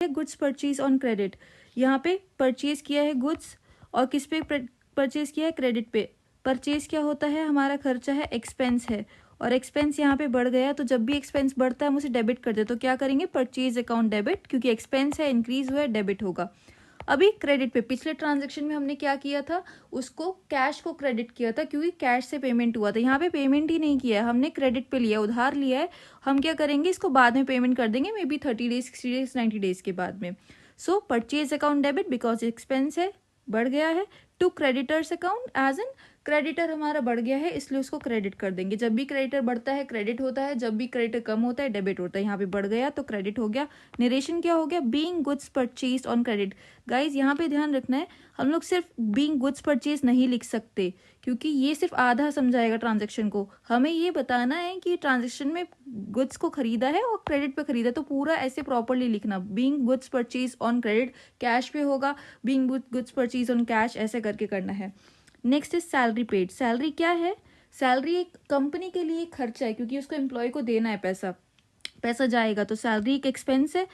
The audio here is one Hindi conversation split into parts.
गुड्स परचेज ऑन क्रेडिट, यहाँ पे परचेज किया है गुड्स और किस पे परचेज किया है, क्रेडिट पे। परचेज क्या होता है, हमारा खर्चा है, एक्सपेंस है, और एक्सपेंस यहाँ पे बढ़ गया, तो जब भी एक्सपेंस बढ़ता है हम उसे डेबिट कर दे, तो क्या करेंगे, परचेज अकाउंट डेबिट, क्योंकि एक्सपेंस है, इंक्रीज हुआ है, डेबिट होगा। अभी क्रेडिट पे, पिछले ट्रांजेक्शन में हमने क्या किया था, उसको कैश को क्रेडिट किया था, क्योंकि कैश से पेमेंट हुआ था। यहाँ पे पेमेंट ही नहीं किया है, हमने क्रेडिट पे लिया, उधार लिया है। हम क्या करेंगे, इसको बाद में पेमेंट कर देंगे, may be 30 days, 60 days, 90 days के बाद में। So purchase account debit because expense है, बढ़ गया है, to creditors account as an creditor हमारा बढ़ गया है, इसलिए उसको क्रेडिट कर देंगे। जब भी क्रेडिटर बढ़ता है क्रेडिट होता है, जब भी क्रेडिटर कम होता है डेबिट होता है। यहाँ पे बढ़ गया तो क्रेडिट हो गया। नरेशन क्या हो गया, being goods purchase on credit. Guys यहाँ पे ध्यान रखना है, हम लोग सिर्फ बीइंग गुड्स परचेज नहीं लिख सकते, क्योंकि ये सिर्फ आधा समझाएगा ट्रांजेक्शन को। हमें ये बताना है कि ट्रांजेक्शन में गुड्स को खरीदा है और क्रेडिट पे खरीदा, तो पूरा ऐसे प्रॉपरली लिखना, being goods purchase on credit, cash पे होगा, being goods purchase on cash, ऐसे करके करना है। Next is salary paid. Salary क्या है, सैलरी एक कंपनी के लिए खर्चा है, क्योंकि उसको एम्प्लॉय को देना है पैसा जाएगा, तो सैलरी एक एक्सपेंस है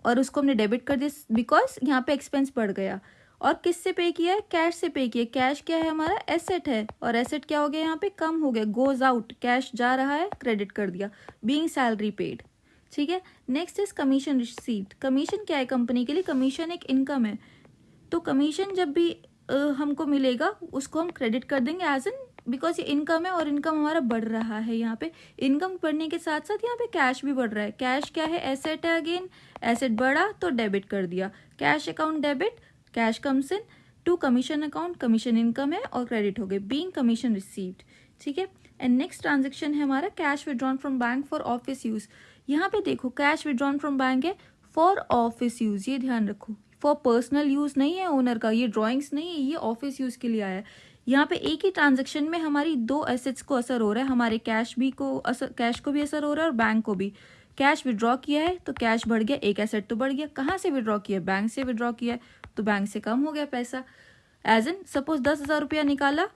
और उसको हमने डेबिट कर दिया बिकॉज यहाँ पे एक्सपेंस बढ़ गया। और किससे पे किया है, कैश से पे किया। कैश क्या है, हमारा एसेट है, और एसेट क्या हो गया, यहाँ पे कम हो गया, गोज आउट, कैश जा रहा है, क्रेडिट कर दिया, बीइंग सैलरी पेड। ठीक है। Next is commission received. Commission क्या है कंपनी के लिए, कमीशन एक इनकम है, तो कमीशन जब भी हमको मिलेगा उसको हम क्रेडिट कर देंगे एज एन, बिकॉज ये इनकम है और इनकम हमारा बढ़ रहा है। यहाँ पे इनकम बढ़ने के साथ साथ यहाँ पे कैश भी बढ़ रहा है। कैश क्या है, एसेट है, अगेन एसेट बढ़ा तो डेबिट कर दिया, cash account debit, cash comes in to commission account, commission income है और क्रेडिट हो गए, बीइंग कमीशन रिसीव्ड। ठीक है। एंड नेक्स्ट ट्रांजेक्शन है हमारा cash withdrawn from bank for office use. यहाँ पे देखो कैश विड्रॉन फ्रॉम बैंक है फॉर ऑफिस यूज, ये ध्यान रखो, फॉर पर्सनल यूज नहीं है ओनर का, ये ड्राइंग्स नहीं है, ये ऑफिस यूज के लिए आया है। यहाँ पे एक ही ट्रांजेक्शन में हमारी दो एसेट्स को असर हो रहा है, हमारे कैश को भी असर हो रहा है और बैंक को भी। कैश विड्रॉ किया है तो कैश बढ़ गया, एक एसेट तो बढ़ गया। कहाँ से विड्रॉ किया, बैंक से विड्रॉ किया है, तो बैंक से कम हो गया पैसा। एज एन सपोज 10,000 रुपया निकाला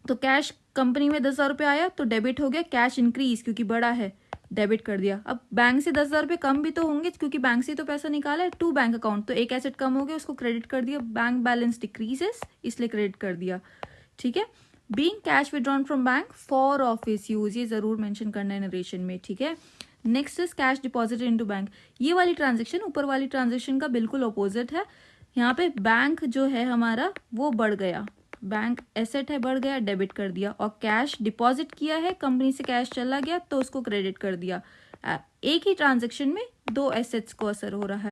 तो कैश कंपनी में 10,000 रुपया आया तो डेबिट हो गया, कैश इंक्रीज क्योंकि बड़ा है, डेबिट कर दिया। अब बैंक से 10,000 रुपये कम भी तो होंगे, क्योंकि बैंक से तो पैसा निकाला है, टू बैंक अकाउंट, तो एक एसेट कम हो गया, उसको क्रेडिट कर दिया, बैंक बैलेंस डिक्रीजेस, इसलिए क्रेडिट कर दिया। ठीक है। Being cash withdrawn from bank for office use, ये जरूर मेंशन करना है नरेशन में। ठीक है। Next is cash deposit into bank. ये वाली ट्रांजेक्शन ऊपर वाली ट्रांजेक्शन का बिल्कुल अपोजिट है। यहाँ पे बैंक जो है हमारा वो बढ़ गया, बैंक एसेट है, बढ़ गया, डेबिट कर दिया, और कैश डिपॉजिट किया है, कंपनी से कैश चला गया तो उसको क्रेडिट कर दिया। एक ही ट्रांजेक्शन में दो एसेट्स को असर हो रहा है।